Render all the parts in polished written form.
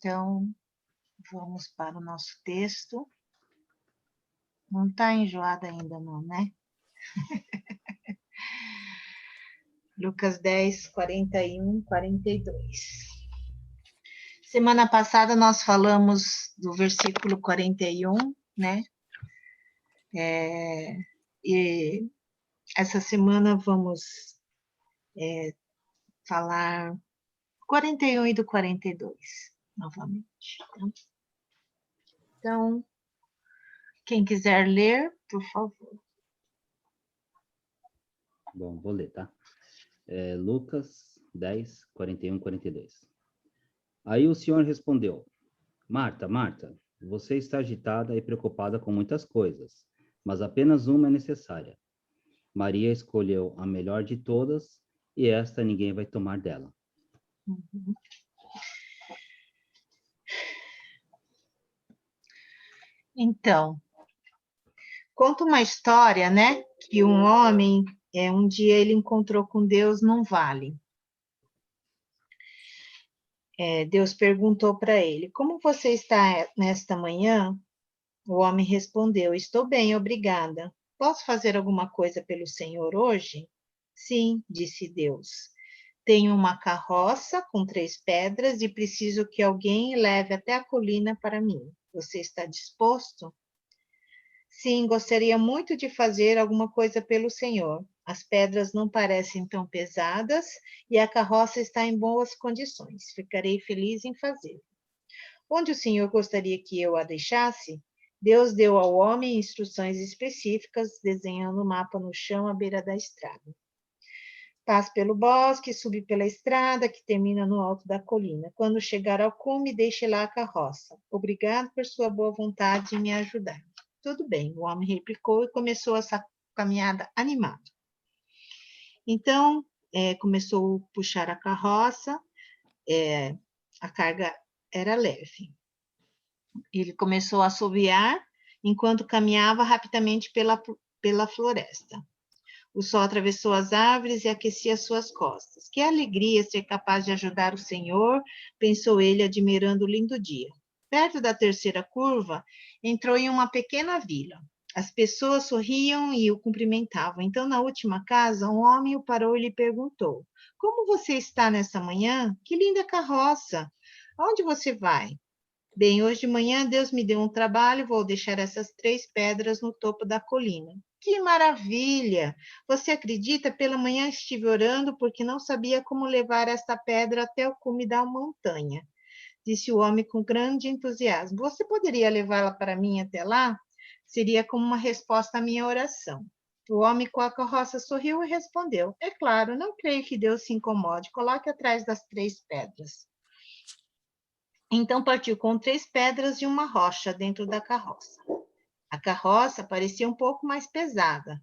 Então, vamos para o nosso texto. Não está enjoada ainda não, né? Lucas 10, 41, 42. Semana passada nós falamos do versículo 41, né? E essa semana vamos falar 41 e do 42, novamente. Então, quem quiser ler, por favor. Bom, vou ler, tá? Lucas 10, 41, 42. Aí o Senhor respondeu: Marta, Marta, você está agitada e preocupada com muitas coisas, mas apenas uma é necessária. Maria escolheu a melhor de todas e esta ninguém vai tomar dela. Uhum. Então, conta uma história, né? Que um homem, um dia ele encontrou com Deus num vale. Deus perguntou para ele: Como você está nesta manhã? O homem respondeu: Estou bem, obrigada. Posso fazer alguma coisa pelo Senhor hoje? Sim, disse Deus. Tenho uma carroça com 3 pedras e preciso que alguém leve até a colina para mim. Você está disposto? Sim, gostaria muito de fazer alguma coisa pelo Senhor. As pedras não parecem tão pesadas e a carroça está em boas condições. Ficarei feliz em fazer. Onde o Senhor gostaria que eu a deixasse? Deus deu ao homem instruções específicas, desenhando o mapa no chão à beira da estrada. Passe pelo bosque, subi pela estrada que termina no alto da colina. Quando chegar ao cume, deixe lá a carroça. Obrigado por sua boa vontade em me ajudar. Tudo bem, o homem replicou e começou essa caminhada animado. Então, começou a puxar a carroça, a carga era leve. Ele começou a assoviar enquanto caminhava rapidamente pela floresta. O sol atravessou as árvores e aquecia suas costas. Que alegria ser capaz de ajudar o Senhor, pensou ele, admirando o lindo dia. Perto da terceira curva, entrou em uma pequena vila. As pessoas sorriam e o cumprimentavam. Então, na última casa, um homem o parou e lhe perguntou: Como você está nessa manhã? Que linda carroça! Aonde você vai? Bem, hoje de manhã Deus me deu um trabalho, vou deixar essas 3 pedras no topo da colina. Que maravilha! Você acredita? Pela manhã estive orando porque não sabia como levar esta pedra até o cume da montanha. Disse o homem com grande entusiasmo. Você poderia levá-la para mim até lá? Seria como uma resposta à minha oração. O homem com a carroça sorriu e respondeu: É claro, não creio que Deus se incomode. Coloque atrás das 3 pedras. Então partiu com 3 pedras e uma rocha dentro da carroça. A carroça parecia um pouco mais pesada.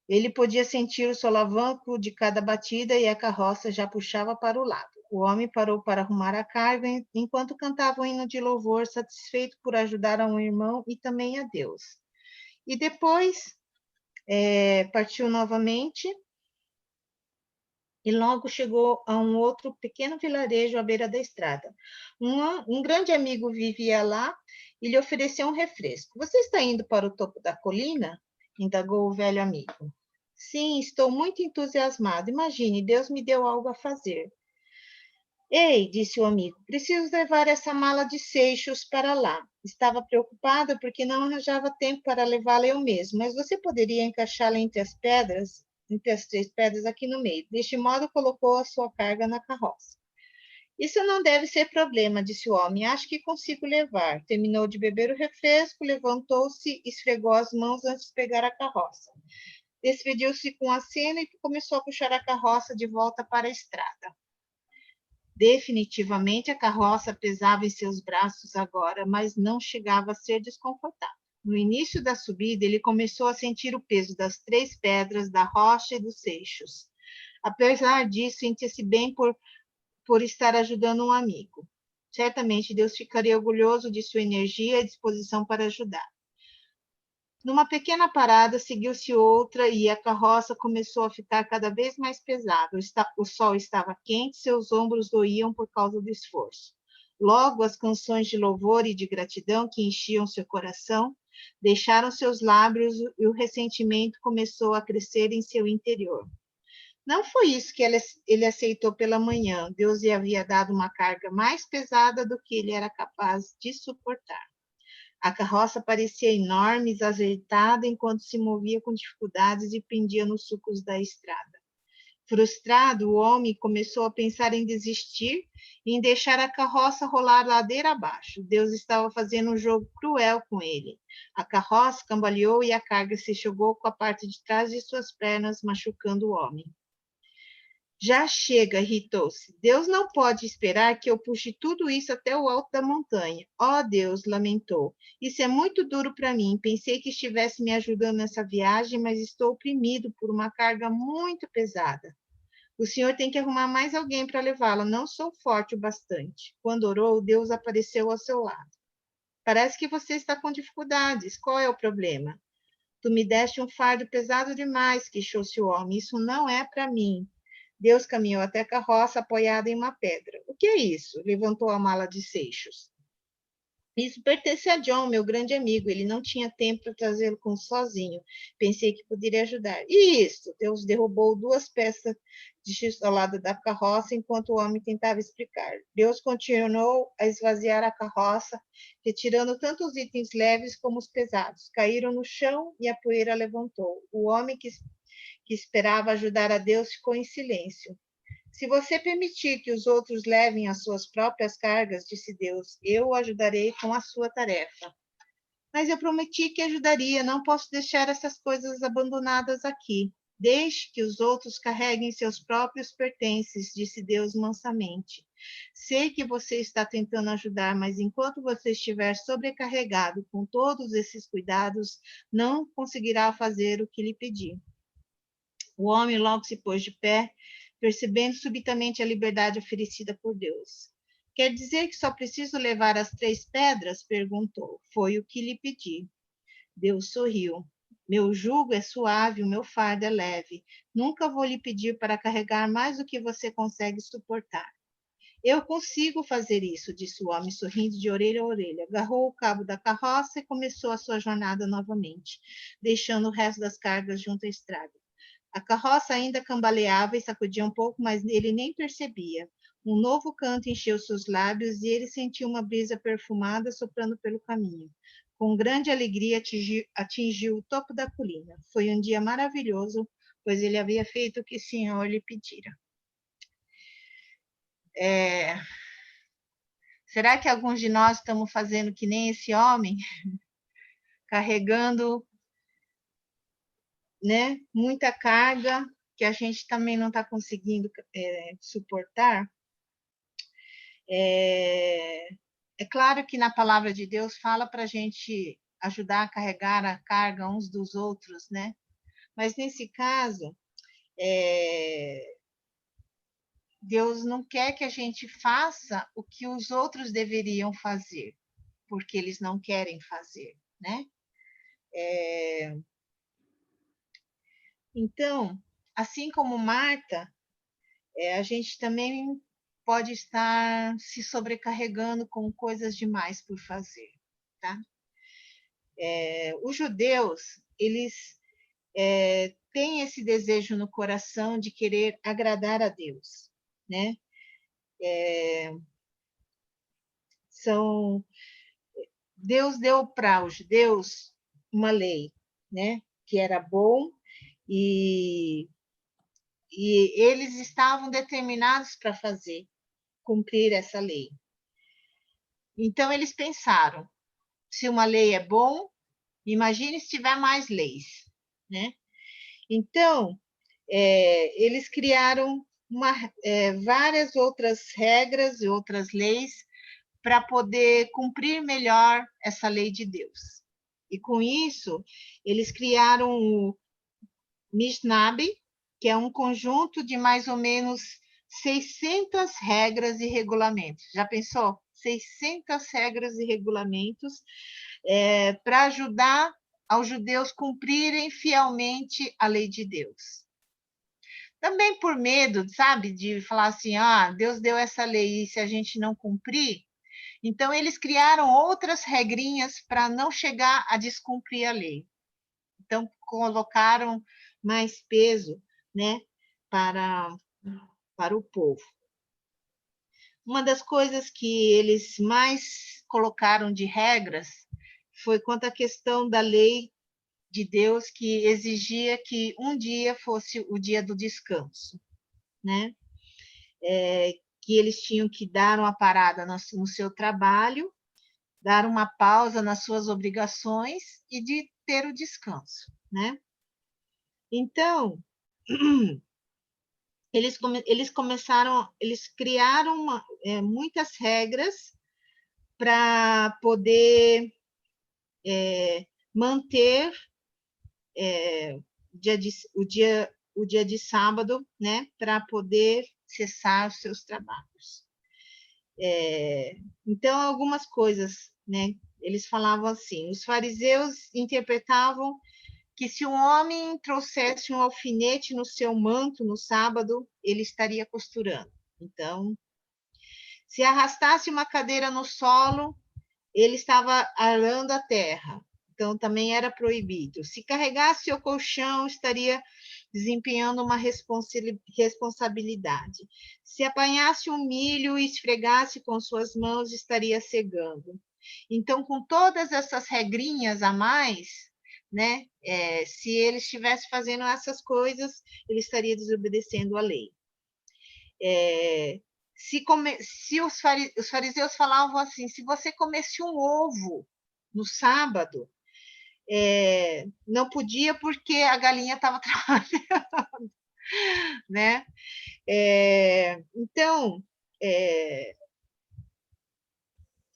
Ele podia sentir o solavanco de cada batida e a carroça já puxava para o lado. O homem parou para arrumar a carga enquanto cantava um hino de louvor, satisfeito por ajudar a um irmão e também a Deus. E depois partiu novamente e logo chegou a um outro pequeno vilarejo à beira da estrada. Um grande amigo vivia lá e lhe ofereceu um refresco. Você está indo para o topo da colina? Indagou o velho amigo. Sim, estou muito entusiasmado. Imagine, Deus me deu algo a fazer. Ei, disse o amigo, preciso levar essa mala de seixos para lá. Estava preocupada porque não arranjava tempo para levá-la eu mesmo, mas você poderia encaixá-la entre as 3 pedras aqui no meio. Deste modo, colocou a sua carga na carroça. Isso não deve ser problema, disse o homem. Acho que consigo levar. Terminou de beber o refresco, levantou-se, esfregou as mãos antes de pegar a carroça. Despediu-se com aceno e começou a puxar a carroça de volta para a estrada. Definitivamente a carroça pesava em seus braços agora, mas não chegava a ser desconfortável. No início da subida, ele começou a sentir o peso das 3 pedras, da rocha e dos seixos. Apesar disso, sentia-se bem por estar ajudando um amigo. Certamente Deus ficaria orgulhoso de sua energia e disposição para ajudar. Numa pequena parada, seguiu-se outra e a carroça começou a ficar cada vez mais pesada. O sol estava quente, seus ombros doíam por causa do esforço. Logo, as canções de louvor e de gratidão que enchiam seu coração deixaram seus lábios e o ressentimento começou a crescer em seu interior. Não foi isso que ele aceitou pela manhã. Deus lhe havia dado uma carga mais pesada do que ele era capaz de suportar. A carroça parecia enorme e desajeitada enquanto se movia com dificuldades e pendia nos sulcos da estrada. Frustrado, o homem começou a pensar em desistir e em deixar a carroça rolar ladeira abaixo. Deus estava fazendo um jogo cruel com ele. A carroça cambaleou e a carga se jogou com a parte de trás de suas pernas, machucando o homem. Já chega, irritou-se. Deus não pode esperar que eu puxe tudo isso até o alto da montanha. Oh, Deus, lamentou. Isso é muito duro para mim. Pensei que estivesse me ajudando nessa viagem, mas estou oprimido por uma carga muito pesada. O senhor tem que arrumar mais alguém para levá-la. Não sou forte o bastante. Quando orou, Deus apareceu ao seu lado. Parece que você está com dificuldades. Qual é o problema? Tu me deste um fardo pesado demais, queixou-se o homem. Isso não é para mim. Deus caminhou até a carroça apoiada em uma pedra. O que é isso? Levantou a mala de seixos. Isso pertence a John, meu grande amigo. Ele não tinha tempo para trazê-lo com sozinho. Pensei que poderia ajudar. E isso? Deus derrubou duas peças de X ao lado da carroça enquanto o homem tentava explicar. Deus continuou a esvaziar a carroça, retirando tanto os itens leves como os pesados. Caíram no chão e a poeira levantou. O homem que esperava ajudar a Deus ficou em silêncio. Se você permitir que os outros levem as suas próprias cargas, disse Deus, eu o ajudarei com a sua tarefa. Mas eu prometi que ajudaria, não posso deixar essas coisas abandonadas aqui. Deixe que os outros carreguem seus próprios pertences, disse Deus mansamente. Sei que você está tentando ajudar, mas enquanto você estiver sobrecarregado com todos esses cuidados, não conseguirá fazer o que lhe pedi. O homem logo se pôs de pé, percebendo subitamente a liberdade oferecida por Deus. Quer dizer que só preciso levar as 3 pedras? Perguntou. Foi o que lhe pedi. Deus sorriu. Meu jugo é suave, o meu fardo é leve. Nunca vou lhe pedir para carregar mais do que você consegue suportar. Eu consigo fazer isso, disse o homem, sorrindo de orelha a orelha. Agarrou o cabo da carroça e começou a sua jornada novamente, deixando o resto das cargas junto à estrada. A carroça ainda cambaleava e sacudia um pouco, mas ele nem percebia. Um novo canto encheu seus lábios e ele sentiu uma brisa perfumada soprando pelo caminho. Com grande alegria, atingiu o topo da colina. Foi um dia maravilhoso, pois ele havia feito o que o Senhor lhe pedira. Será que alguns de nós estamos fazendo que nem esse homem? Carregando, né, muita carga que a gente também não está conseguindo suportar? É claro que na palavra de Deus fala para a gente ajudar a carregar a carga uns dos outros, né? Mas nesse caso, Deus não quer que a gente faça o que os outros deveriam fazer, porque eles não querem fazer, né? Então, assim como Marta, a gente também pode estar se sobrecarregando com coisas demais por fazer, tá? Os judeus, eles têm esse desejo no coração de querer agradar a Deus, né? Deus deu para os judeus uma lei, né? Que era bom e eles estavam determinados para cumprir essa lei. Então eles pensaram, se uma lei é bom, imagine se tiver mais leis, né? Então, eles criaram várias outras regras e outras leis para poder cumprir melhor essa lei de Deus. E com isso, eles criaram o Mishnah, que é um conjunto de mais ou menos 600 regras e regulamentos. Já pensou? 600 regras e regulamentos para ajudar aos judeus cumprirem fielmente a lei de Deus. Também por medo, sabe, de falar assim, Deus deu essa lei e se a gente não cumprir, Então, eles criaram outras regrinhas para não chegar a descumprir a lei. Então, colocaram mais peso, né, para o povo. Uma das coisas que eles mais colocaram de regras foi quanto à questão da lei de Deus, que exigia que um dia fosse o dia do descanso, né? Que eles tinham que dar uma parada no seu trabalho, dar uma pausa nas suas obrigações e de ter o descanso, né? Então, eles começaram, eles criaram muitas regras para poder manter o dia de sábado, né, para poder cessar os seus trabalhos. Então, algumas coisas, né, eles falavam assim, os fariseus interpretavam que se um homem trouxesse um alfinete no seu manto no sábado, ele estaria costurando. Então, se arrastasse uma cadeira no solo, ele estava arando a terra. Então, também era proibido. Se carregasse o colchão, estaria desempenhando uma responsabilidade. Se apanhasse um milho e esfregasse com suas mãos, estaria cegando. Então, com todas essas regrinhas a mais, né, se ele estivesse fazendo essas coisas, ele estaria desobedecendo a lei. Se os fariseus falavam assim, se você comesse um ovo no sábado, não podia porque a galinha estava trabalhando, né? Então,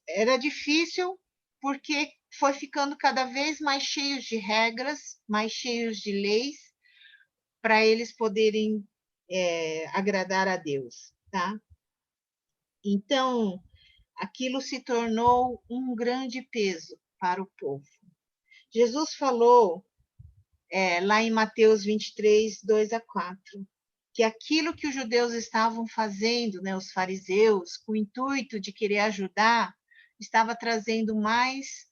era difícil porque foi ficando cada vez mais cheios de regras, mais cheios de leis, para eles poderem agradar a Deus, tá? Então, aquilo se tornou um grande peso para o povo. Jesus falou, lá em Mateus 23, 2-4, que aquilo que os judeus estavam fazendo, né, os fariseus, com o intuito de querer ajudar, estava trazendo mais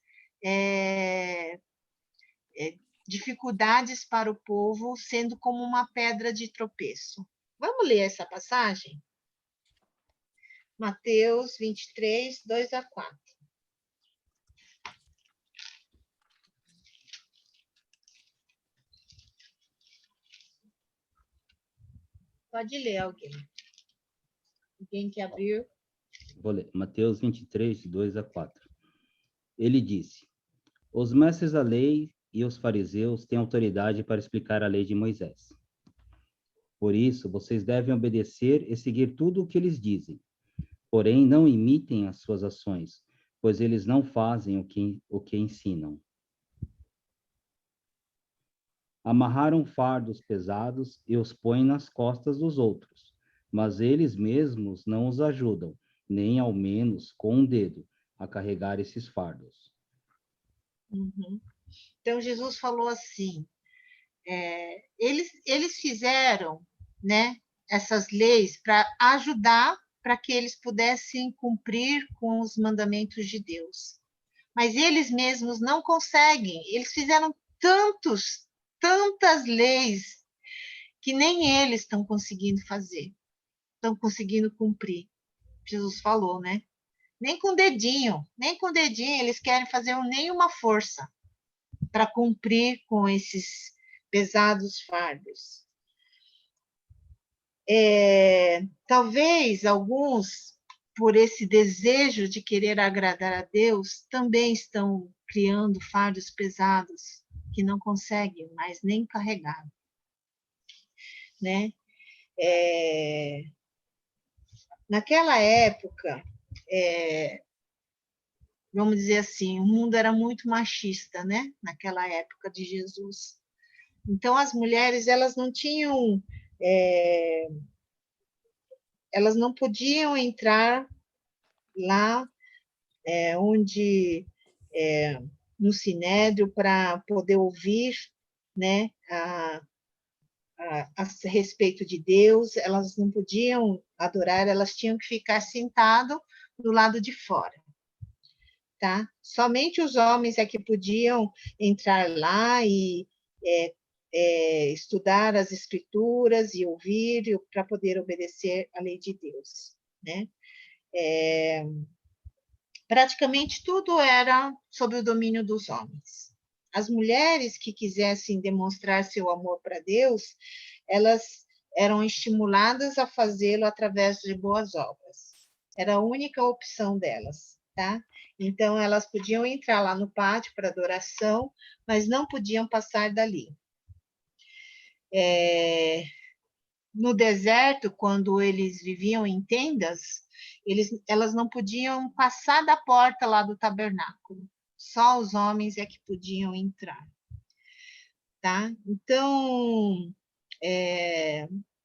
dificuldades para o povo, sendo como uma pedra de tropeço. Vamos ler essa passagem? Mateus 23, 2-4. Pode ler alguém. Alguém que abriu? Vou ler. Mateus 23, 2-4. Ele disse: os mestres da lei e os fariseus têm autoridade para explicar a lei de Moisés. Por isso, vocês devem obedecer e seguir tudo o que eles dizem. Porém, não imitem as suas ações, pois eles não fazem o que ensinam. Amarraram fardos pesados e os põem nas costas dos outros, mas eles mesmos não os ajudam, nem ao menos com um dedo, a carregar esses fardos. Uhum. Então, Jesus falou assim, eles fizeram, né, essas leis para ajudar para que eles pudessem cumprir com os mandamentos de Deus. Mas eles mesmos não conseguem, eles fizeram tantas leis que nem eles estão conseguindo fazer, estão conseguindo cumprir. Jesus falou, né? Nem com dedinho eles querem fazer nenhuma força para cumprir com esses pesados fardos. Talvez alguns, por esse desejo de querer agradar a Deus, também estão criando fardos pesados que não conseguem mais nem carregar, né? Naquela época, vamos dizer assim, o mundo era muito machista, né? Naquela época de Jesus. Então, as mulheres, elas não tinham, elas não podiam entrar lá onde, no Sinédrio, para poder ouvir, né, a respeito de Deus, elas não podiam adorar, elas tinham que ficar sentado do lado de fora, tá? Somente os homens é que podiam entrar lá e estudar as escrituras e ouvir para poder obedecer à lei de Deus, né? Praticamente tudo era sob o domínio dos homens. As mulheres que quisessem demonstrar seu amor para Deus, elas eram estimuladas a fazê-lo através de boas obras. Era a única opção delas, tá? Então, elas podiam entrar lá no pátio para adoração, mas não podiam passar dali. No deserto, quando eles viviam em tendas, elas não podiam passar da porta lá do tabernáculo. Só os homens é que podiam entrar, tá? Então,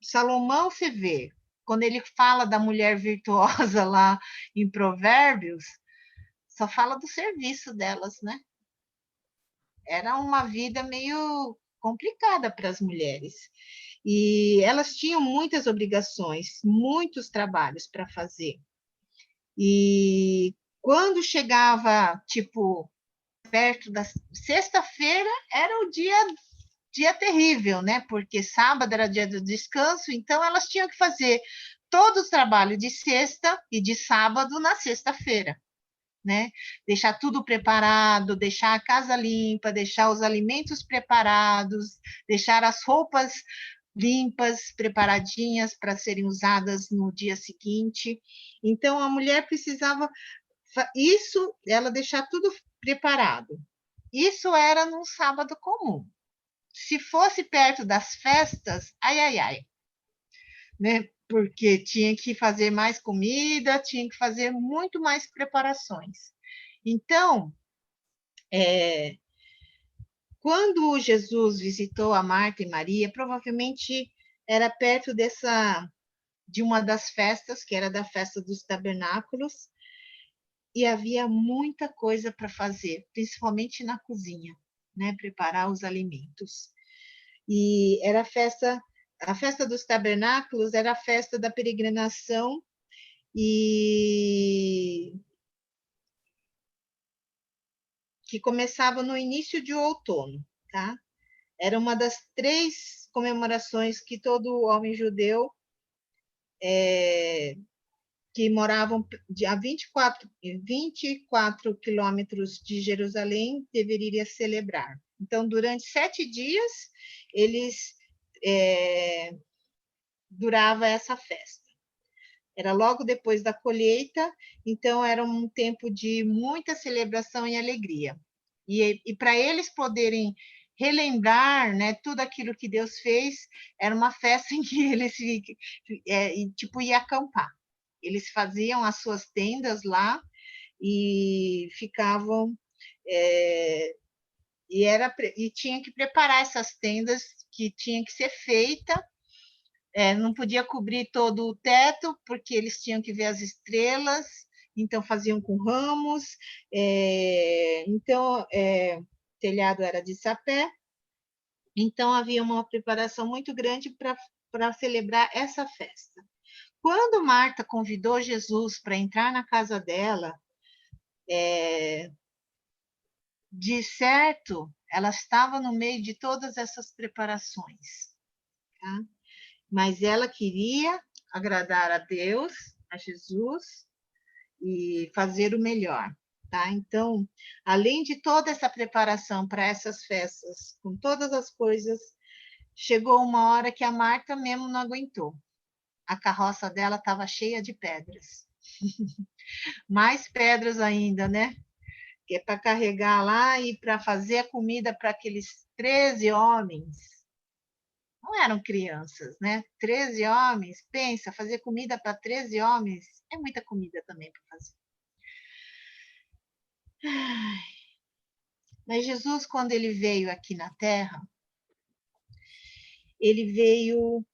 Salomão, você vê, quando ele fala da mulher virtuosa lá em Provérbios, só fala do serviço delas, né? Era uma vida meio complicada para as mulheres. E elas tinham muitas obrigações, muitos trabalhos para fazer. E quando chegava, tipo, perto da sexta-feira, era o dia terrível, né? Porque sábado era dia do descanso, então elas tinham que fazer todo o trabalho de sexta e de sábado na sexta-feira, né? Deixar tudo preparado, deixar a casa limpa, deixar os alimentos preparados, deixar as roupas limpas, preparadinhas para serem usadas no dia seguinte. Então, a mulher precisava isso, ela deixar tudo preparado. Isso era num sábado comum. Se fosse perto das festas, ai, ai, ai, né? Porque tinha que fazer mais comida, tinha que fazer muito mais preparações. Então, quando Jesus visitou a Marta e Maria, provavelmente era perto de uma das festas, que era da festa dos tabernáculos, e havia muita coisa para fazer, principalmente na cozinha, né? Preparar os alimentos. E era a festa dos tabernáculos era a festa da peregrinação e que começava no início de outono, tá? Era uma das 3 comemorações que todo homem judeu que moravam a 24 quilômetros de Jerusalém deveria celebrar. Então, durante 7 dias, eles durava essa festa. Era logo depois da colheita, então era um tempo de muita celebração e alegria. E para eles poderem relembrar, né, tudo aquilo que Deus fez, era uma festa em que eles tipo ia acampar. Eles faziam as suas tendas lá e ficavam e tinha que preparar essas tendas que tinha que ser feita. Não podia cobrir todo o teto, porque eles tinham que ver as estrelas, então faziam com ramos, então o telhado era de sapé, então havia uma preparação muito grande para celebrar essa festa. Quando Marta convidou Jesus para entrar na casa dela, de certo, ela estava no meio de todas essas preparações, tá? Mas ela queria agradar a Deus, a Jesus, e fazer o melhor, tá? Então, além de toda essa preparação para essas festas, com todas as coisas, chegou uma hora que a Marta mesmo não aguentou. A carroça dela estava cheia de pedras. Mais pedras ainda, né? Que é para carregar lá e para fazer a comida para aqueles 13 homens. Não eram crianças, né? 13 homens, pensa, fazer comida para 13 homens é muita comida também para fazer. Mas Jesus, quando ele veio aqui na Terra, ele veio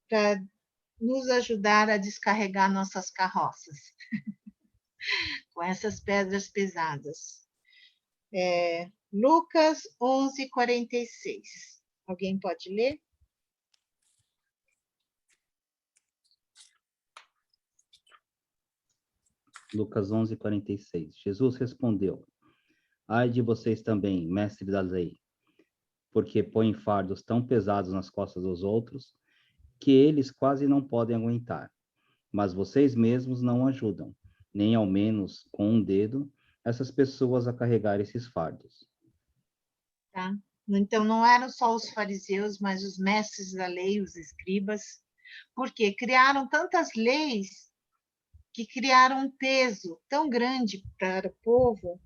para nos ajudar a descarregar nossas carroças com essas pedras pesadas. Lucas 11:46. Alguém pode ler? Lucas 11:46. Jesus respondeu: Ai de vocês também, mestres da lei, porque põem fardos tão pesados nas costas dos outros, que eles quase não podem aguentar. Mas vocês mesmos não ajudam, nem ao menos com um dedo, essas pessoas a carregar esses fardos. Tá? Então, não eram só os fariseus, mas os mestres da lei, os escribas, porque criaram tantas leis que criaram um peso tão grande para o povo.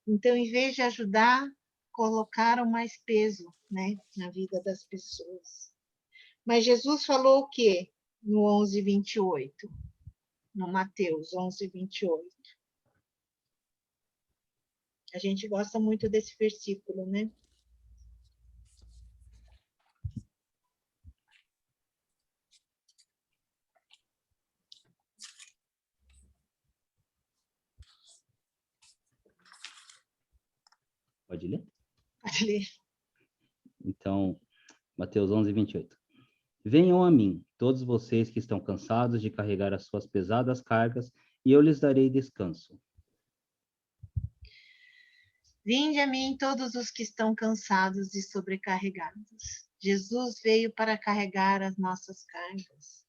Então, em vez de ajudar, colocaram mais peso, né, na vida das pessoas. Mas Jesus falou o quê? No 11:28, no Mateus 11:28. A gente gosta muito desse versículo, né? Pode ler? Pode ler. Então, Mateus 11:28. Venham a mim, todos vocês que estão cansados de carregar as suas pesadas cargas, e eu lhes darei descanso. Vinde a mim todos os que estão cansados e sobrecarregados. Jesus veio para carregar as nossas cargas,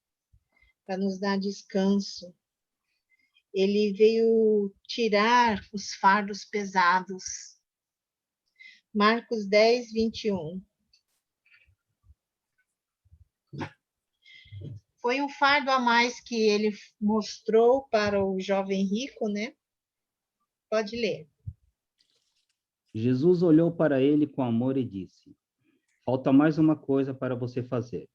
para nos dar descanso. Ele veio tirar os fardos pesados. Marcos 10:21. Foi um fardo a mais que ele mostrou para o jovem rico, né? Pode ler. Jesus olhou para ele com amor e disse: Falta mais uma coisa para você fazer.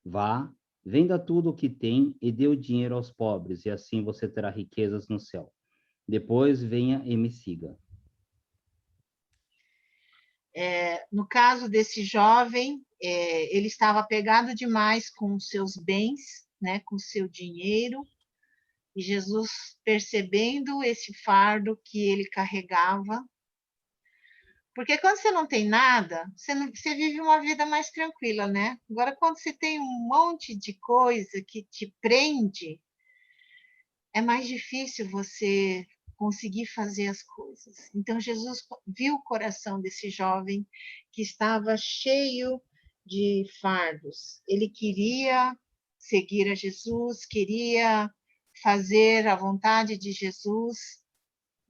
Vá, venda tudo o que tem e dê o dinheiro aos pobres, e assim você terá riquezas no céu. Depois venha e me siga. No caso desse jovem, ele estava apegado demais com os seus bens, né, com o seu dinheiro, e Jesus, percebendo esse fardo que ele carregava, porque quando você não tem nada, você vive uma vida mais tranquila, né? Agora, quando você tem um monte de coisa que te prende, é mais difícil você conseguir fazer as coisas. Então, Jesus viu o coração desse jovem que estava cheio de fardos. Ele queria seguir a Jesus, queria fazer a vontade de Jesus,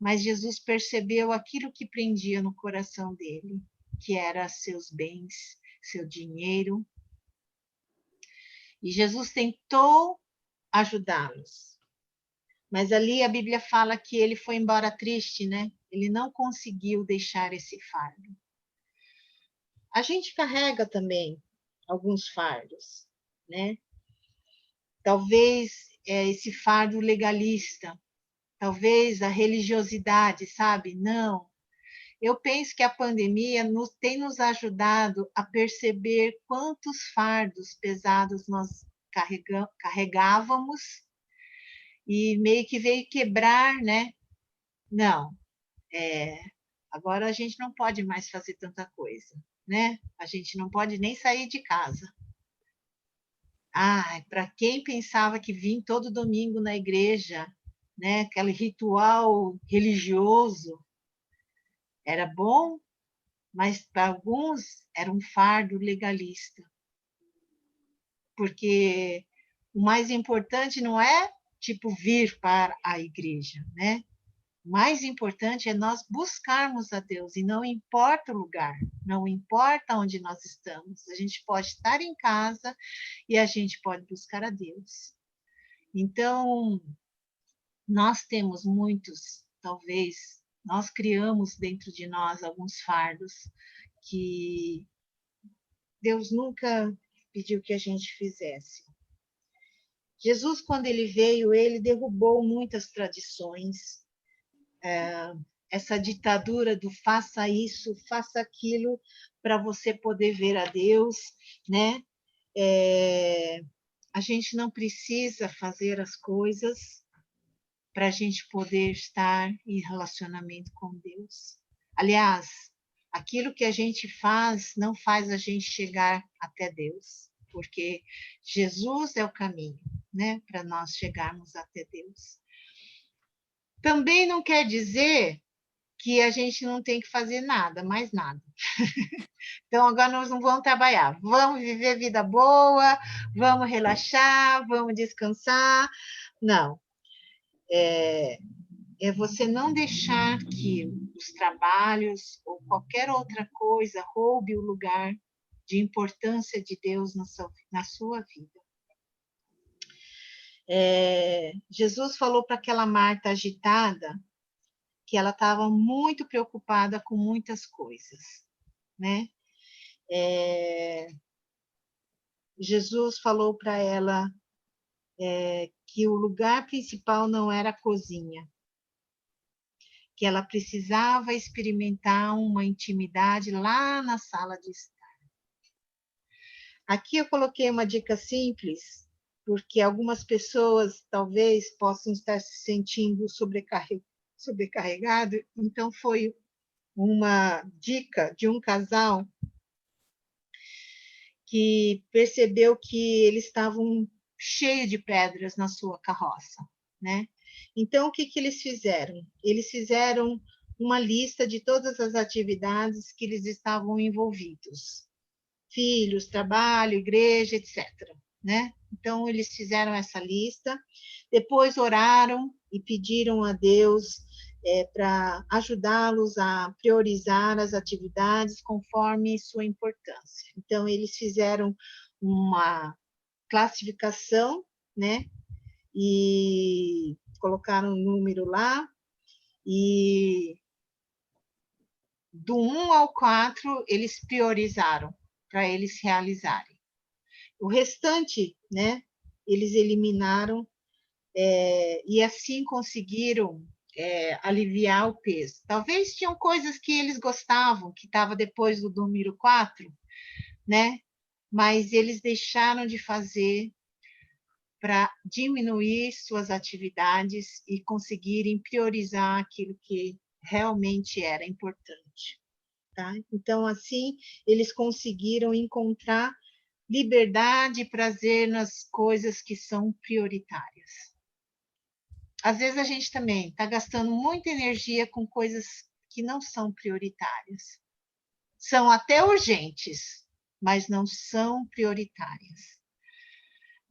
mas Jesus percebeu aquilo que prendia no coração dele, que era seus bens, seu dinheiro. E Jesus tentou ajudá-los. Mas ali a Bíblia fala que ele foi embora triste, né? Ele não conseguiu deixar esse fardo. A gente carrega também alguns fardos, né? Talvez esse fardo legalista, talvez a religiosidade, sabe? Não. Eu penso que a pandemia tem nos ajudado a perceber quantos fardos pesados nós carregávamos e meio que veio quebrar, né? Não, agora a gente não pode mais fazer tanta coisa, né? A gente não pode nem sair de casa. Ah, para quem pensava que vir todo domingo na igreja, né? Aquele ritual religioso era bom, mas para alguns era um fardo legalista, porque o mais importante não é tipo vir para a igreja, né? O mais importante é nós buscarmos a Deus e não importa o lugar, não importa onde nós estamos. A gente pode estar em casa e a gente pode buscar a Deus. Então, nós temos muitos, talvez, nós criamos dentro de nós alguns fardos que Deus nunca pediu que a gente fizesse. Jesus, quando ele veio, ele derrubou muitas tradições, essa ditadura do faça isso, faça aquilo, para você poder ver a Deus, né? A gente não precisa fazer as coisas para a gente poder estar em relacionamento com Deus. Aliás, aquilo que a gente faz não faz a gente chegar até Deus, porque Jesus é o caminho, né, para nós chegarmos até Deus. Também não quer dizer que a gente não tem que fazer nada, mais nada. Então, agora nós não vamos trabalhar, vamos viver vida boa, vamos relaxar, vamos descansar. Não, é você não deixar que os trabalhos ou qualquer outra coisa roube o lugar de importância de Deus na sua vida. Jesus falou para aquela Marta agitada que ela estava muito preocupada com muitas coisas, né? Jesus falou para ela que o lugar principal não era a cozinha, que ela precisava experimentar uma intimidade lá na sala de estar. Aqui eu coloquei uma dica simples, porque algumas pessoas talvez possam estar se sentindo sobrecarregado, então foi uma dica de um casal que percebeu que eles estavam cheios de pedras na sua carroça, né? Então, o que eles fizeram? Eles fizeram uma lista de todas as atividades que eles estavam envolvidos. Filhos, trabalho, igreja, etc. Né? Então, eles fizeram essa lista, depois oraram e pediram a Deus para ajudá-los a priorizar as atividades conforme sua importância. Então, eles fizeram uma classificação, né? E colocaram um número lá, e do 1 ao 4, eles priorizaram para eles realizarem. O restante, né, eles eliminaram e assim conseguiram aliviar o peso. Talvez tinham coisas que eles gostavam, que estava depois do número 4, né? Mas eles deixaram de fazer para diminuir suas atividades e conseguirem priorizar aquilo que realmente era importante. Tá? Então, assim, eles conseguiram encontrar liberdade e prazer nas coisas que são prioritárias. Às vezes a gente também está gastando muita energia com coisas que não são prioritárias. São até urgentes, mas não são prioritárias.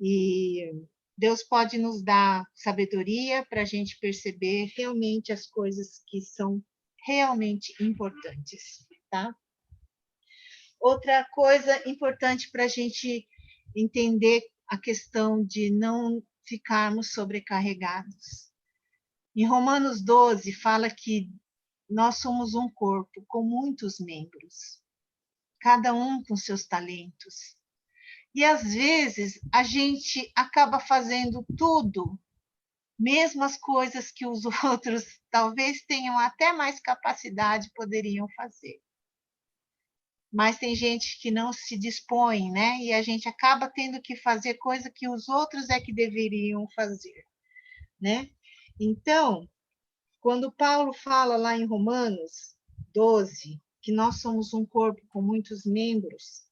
E Deus pode nos dar sabedoria para a gente perceber realmente as coisas que são realmente importantes, tá? Outra coisa importante para a gente entender a questão de não ficarmos sobrecarregados. Em Romanos 12, fala que nós somos um corpo com muitos membros, cada um com seus talentos. E às vezes a gente acaba fazendo tudo, mesmo as coisas que os outros talvez tenham até mais capacidade poderiam fazer. Mas tem gente que não se dispõe, né? E a gente acaba tendo que fazer coisa que os outros é que deveriam fazer, né? Então, quando Paulo fala lá em Romanos 12, que nós somos um corpo com muitos membros,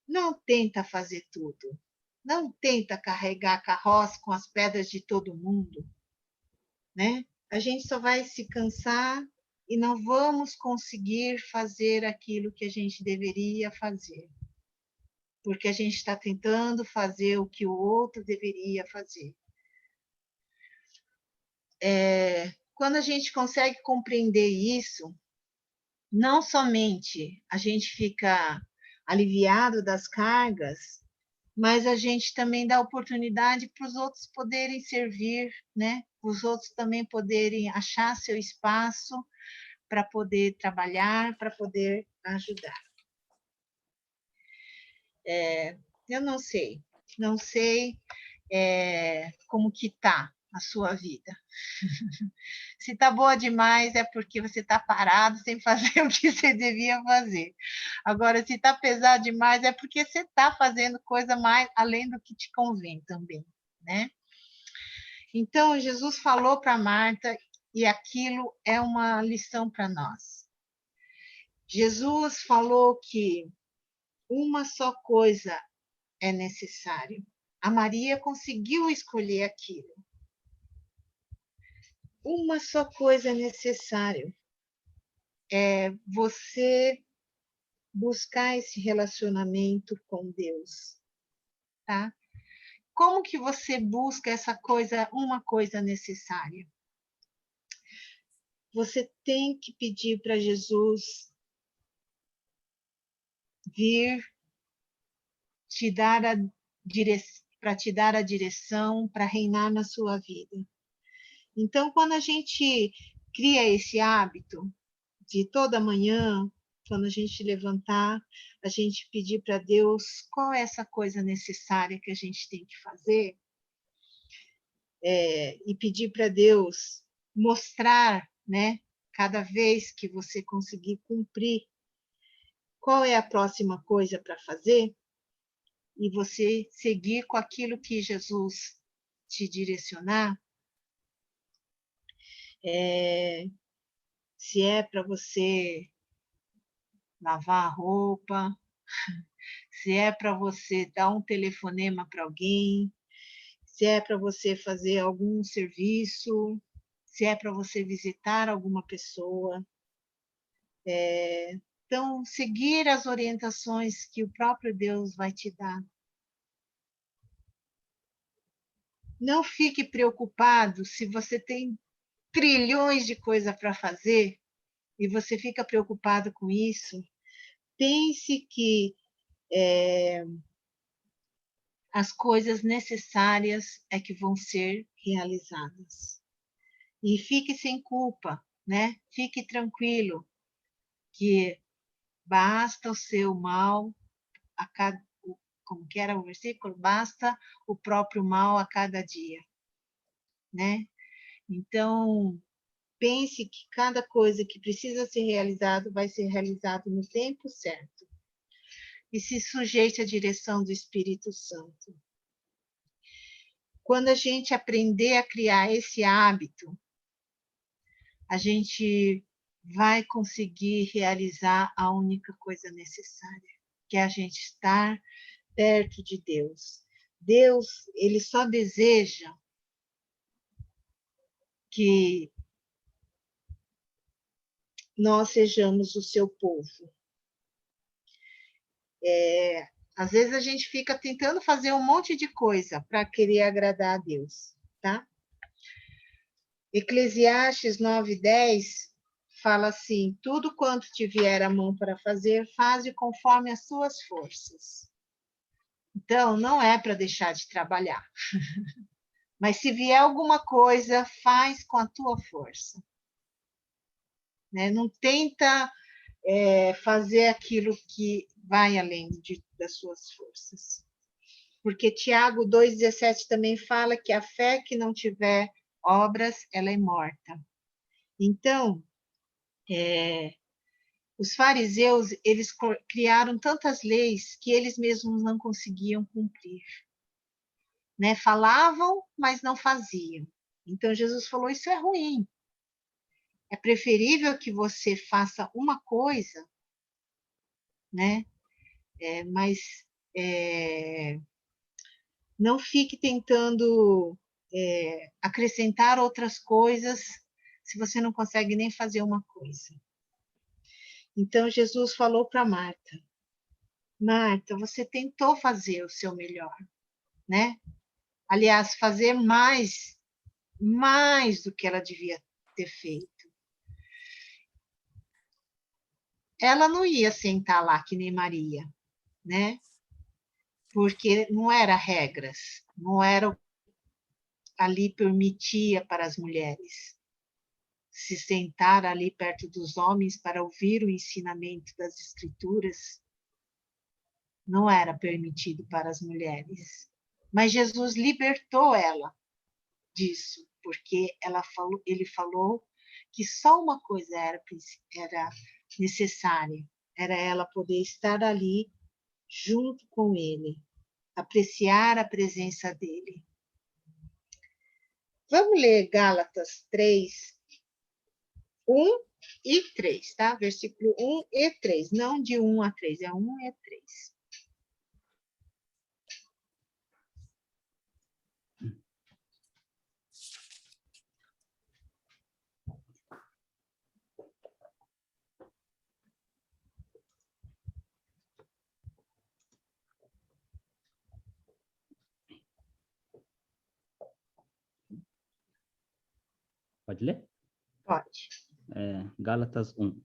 não tenta fazer tudo. Não tenta carregar a carroça com as pedras de todo mundo, né? A gente só vai se cansar e não vamos conseguir fazer aquilo que a gente deveria fazer, porque a gente está tentando fazer o que o outro deveria fazer. Quando a gente consegue compreender isso, não somente a gente fica aliviado das cargas, mas a gente também dá oportunidade para os outros poderem servir, né? Os outros também poderem achar seu espaço para poder trabalhar, para poder ajudar. Eu não sei como que está a sua vida. Se está boa demais, é porque você está parado sem fazer o que você devia fazer. Agora, se está pesado demais, é porque você está fazendo coisa mais além do que te convém também, né? Então, Jesus falou para Marta, e aquilo é uma lição para nós. Jesus falou que uma só coisa é necessário. A Maria conseguiu escolher aquilo. uma só coisa é necessário, é você buscar esse relacionamento com Deus, tá? Como que você busca essa coisa, uma coisa necessária? Você tem que pedir para Jesus vir te dar a para te dar a direção, para reinar na sua vida. Então, quando a gente cria esse hábito de toda manhã, quando a gente levantar, a gente pedir para Deus qual é essa coisa necessária que a gente tem que fazer, e pedir para Deus mostrar, né, cada vez que você conseguir cumprir, qual é a próxima coisa para fazer, e você seguir com aquilo que Jesus te direcionar, se é para você lavar a roupa, se é para você dar um telefonema para alguém, se é para você fazer algum serviço, se é para você visitar alguma pessoa. Então, seguir as orientações que o próprio Deus vai te dar. Não fique preocupado se você tem trilhões de coisas para fazer e você fica preocupado com isso. Pense que as coisas necessárias é que vão ser realizadas. E fique sem culpa, né? Fique tranquilo, que basta o seu mal a cada, como que era o versículo? Basta o próprio mal a cada dia, né? Então, pense que cada coisa que precisa ser realizado vai ser realizado no tempo certo. E se sujeite à direção do Espírito Santo. Quando a gente aprender a criar esse hábito, a gente vai conseguir realizar a única coisa necessária, que é a gente estar perto de Deus. Deus, ele só deseja que nós sejamos o seu povo. Às vezes a gente fica tentando fazer um monte de coisa para querer agradar a Deus, tá? Eclesiastes 9:10 fala assim: tudo quanto te vier a mão para fazer, faze conforme as suas forças. Então, não é para deixar de trabalhar. Mas se vier alguma coisa, faz com a tua força. Né? Não tenta fazer aquilo que vai além das suas forças. Porque Tiago 2,17 também fala que a fé que não tiver obras, ela é morta. Então, os fariseus, eles criaram tantas leis que eles mesmos não conseguiam cumprir. Né? Falavam, mas não faziam. Então, Jesus falou, isso é ruim. É preferível que você faça uma coisa, né? Mas não fique tentando acrescentar outras coisas se você não consegue nem fazer uma coisa. Então, Jesus falou para Marta, Marta, você tentou fazer o seu melhor, né? Aliás, fazer mais do que ela devia ter feito. Ela não ia sentar lá que nem Maria, né? Porque não era regras, não era ali permitia para as mulheres se sentar ali perto dos homens para ouvir o ensinamento das escrituras, não era permitido para as mulheres. Mas Jesus libertou ela disso, porque ele falou que só uma coisa era necessária, era ela poder estar ali junto com ele, apreciar a presença dele. Vamos ler Gálatas 3, 1 e 3, tá? Versículo 1 e 3, não de 1 a 3, é 1 e 3. Pode ler? Pode. Gálatas 1.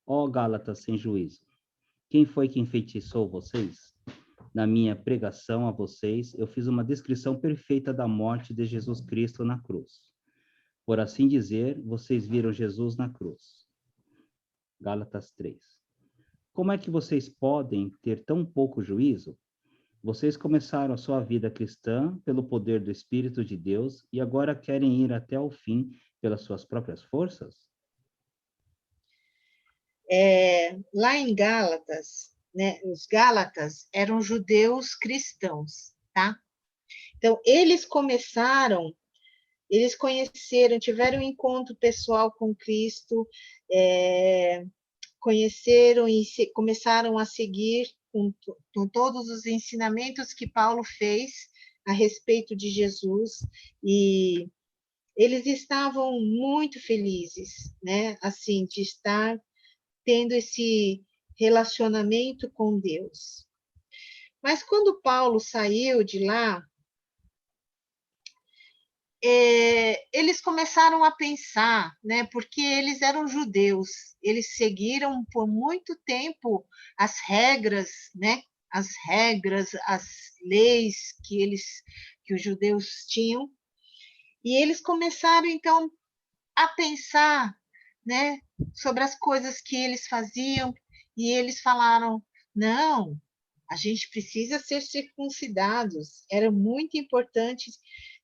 Ó Gálatas sem juízo, quem foi que enfeitiçou vocês? Na minha pregação a vocês, eu fiz uma descrição perfeita da morte de Jesus Cristo na cruz. Por assim dizer, vocês viram Jesus na cruz. Gálatas 3. Como é que vocês podem ter tão pouco juízo? Vocês começaram a sua vida cristã pelo poder do Espírito de Deus e agora querem ir até o fim pelas suas próprias forças? Lá em Gálatas, né, os Gálatas eram judeus cristãos, tá? Então, eles conheceram, tiveram um encontro pessoal com Cristo, conheceram e começaram a seguir com todos os ensinamentos que Paulo fez a respeito de Jesus, e eles estavam muito felizes, né? Assim, de estar tendo esse relacionamento com Deus. Mas quando Paulo saiu de lá, eles começaram a pensar, né? Porque eles eram judeus, eles seguiram por muito tempo as regras, né? As regras, as leis que os judeus tinham, e eles começaram então a pensar, né? Sobre as coisas que eles faziam, e eles falaram: não, a gente precisa ser circuncidados, era muito importante,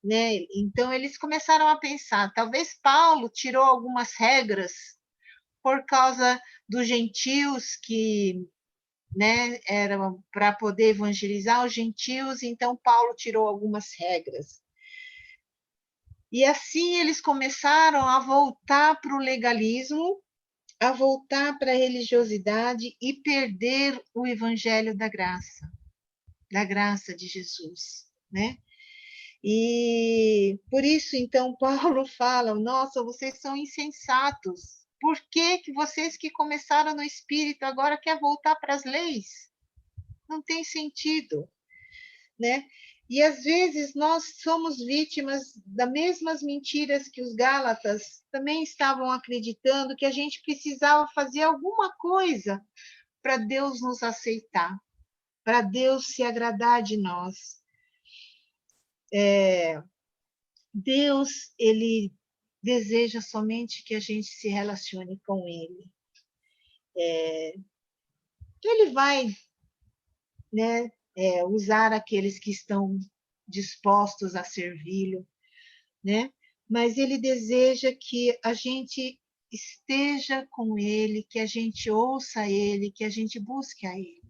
né? Então eles começaram a pensar, talvez Paulo tirou algumas regras por causa dos gentios que, né, eram para poder evangelizar os gentios, então Paulo tirou algumas regras. E assim eles começaram a voltar para o legalismo, a voltar para a religiosidade e perder o evangelho da graça de Jesus, né? E por isso, então, Paulo fala: nossa, vocês são insensatos. Por que que vocês que começaram no Espírito agora querem voltar para as leis? Não tem sentido, né? E às vezes nós somos vítimas das mesmas mentiras que os Gálatas também estavam acreditando, que a gente precisava fazer alguma coisa para Deus nos aceitar, para Deus se agradar de nós. Deus, ele deseja somente que a gente se relacione com ele. Ele vai, né, usar aqueles que estão dispostos a servi-lo, né? Mas ele deseja que a gente esteja com ele, que a gente ouça ele, que a gente busque a ele.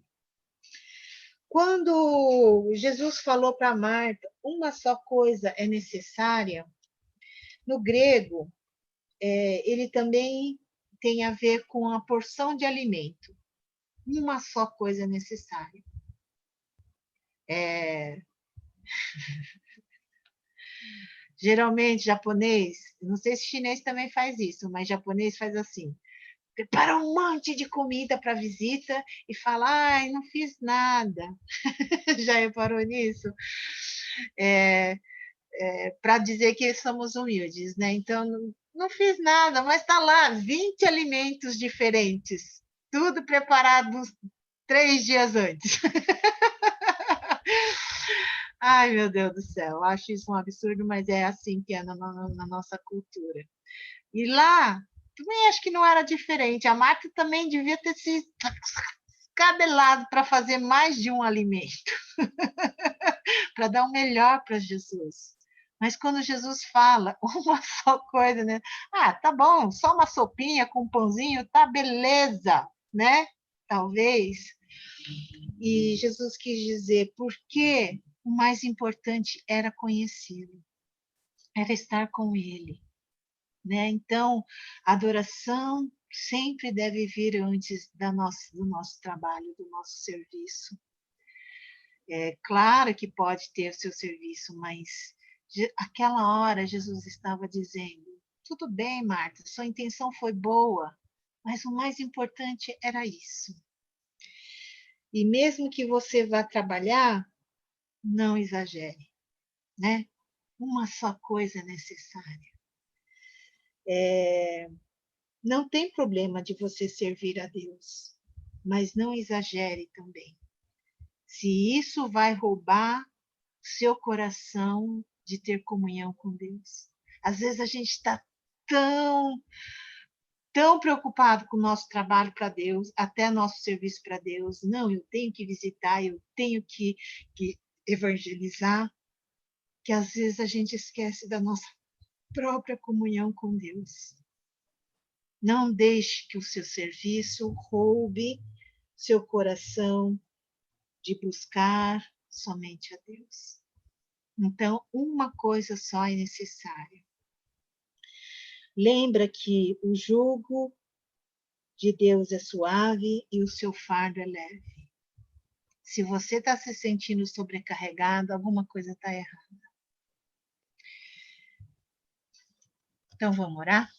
Quando Jesus falou para Marta, uma só coisa é necessária, no grego, ele também tem a ver com a porção de alimento. Uma só coisa é necessária. Geralmente, japonês, não sei se chinês também faz isso, mas japonês faz assim: prepara um monte de comida para a visita e fala: ai, não fiz nada. Já reparou nisso? Para dizer que somos humildes, né? Então, não fiz nada, mas está lá 20 alimentos diferentes, tudo preparado 3 dias antes. Ai, meu Deus do céu, acho isso um absurdo, mas é assim que é na nossa cultura. E lá, também acho que não era diferente. A Marta também devia ter se cabelado para fazer mais de um alimento, para dar o melhor para Jesus. Mas quando Jesus fala uma só coisa, né? Ah, tá bom, só uma sopinha com um pãozinho, tá beleza, né? Talvez. E Jesus quis dizer, porque o mais importante era conhecê-lo, era estar com ele, né? Então, a adoração sempre deve vir antes do nosso trabalho, do nosso serviço. É claro que pode ter o seu serviço, mas aquela hora Jesus estava dizendo: tudo bem, Marta, sua intenção foi boa, mas o mais importante era isso. E mesmo que você vá trabalhar, não exagere, né? Uma só coisa é necessária. Não tem problema de você servir a Deus, mas não exagere também. Se isso vai roubar seu coração de ter comunhão com Deus. Às vezes a gente está tão preocupado com o nosso trabalho para Deus, até nosso serviço para Deus. Não, eu tenho que visitar, eu tenho que evangelizar, que às vezes a gente esquece da nossa própria comunhão com Deus. Não deixe que o seu serviço roube seu coração de buscar somente a Deus. Então, uma coisa só é necessária. Lembra que o jugo de Deus é suave e o seu fardo é leve. Se você está se sentindo sobrecarregado, alguma coisa está errada. Então, vamos orar?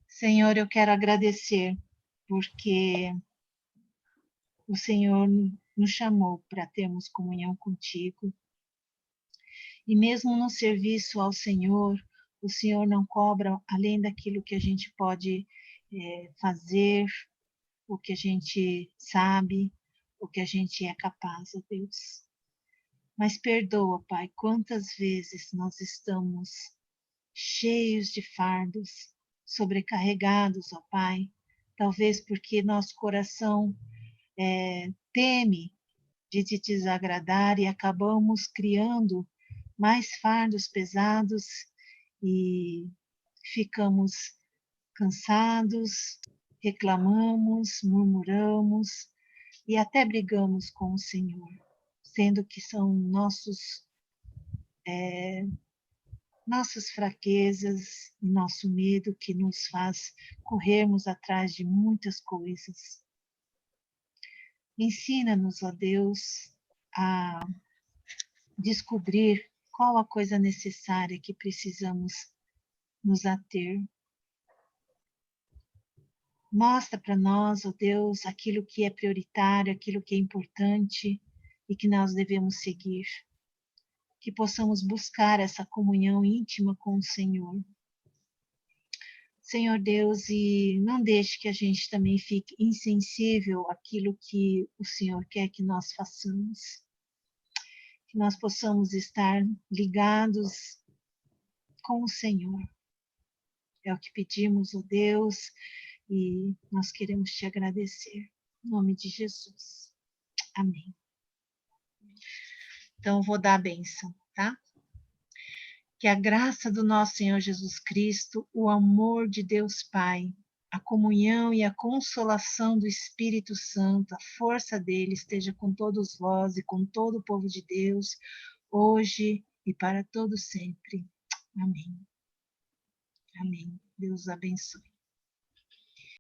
Senhor, eu quero agradecer, porque o Senhor nos chamou para termos comunhão contigo. E mesmo no serviço ao Senhor, o Senhor não cobra além daquilo que a gente pode fazer, o que a gente sabe, o que a gente é capaz, ó Deus. Mas perdoa, Pai, quantas vezes nós estamos cheios de fardos, sobrecarregados, ó Pai, talvez porque nosso coração teme de te desagradar e acabamos criando mais fardos pesados e ficamos cansados, reclamamos, murmuramos e até brigamos com o Senhor, sendo que são nossas fraquezas e nosso medo que nos faz corrermos atrás de muitas coisas. Ensina-nos, ó Deus, a descobrir qual a coisa necessária que precisamos nos ater. Mostra para nós, ó Deus, aquilo que é prioritário, aquilo que é importante e que nós devemos seguir. Que possamos buscar essa comunhão íntima com o Senhor. Senhor Deus, e não deixe que a gente também fique insensível àquilo que o Senhor quer que nós façamos. Que nós possamos estar ligados com o Senhor. É o que pedimos, ó Deus, e nós queremos te agradecer. Em nome de Jesus. Amém. Então, vou dar a bênção, tá? Que a graça do nosso Senhor Jesus Cristo, o amor de Deus Pai, a comunhão e a consolação do Espírito Santo, a força dele esteja com todos vós e com todo o povo de Deus, hoje e para todo sempre. Amém. Amém. Deus abençoe.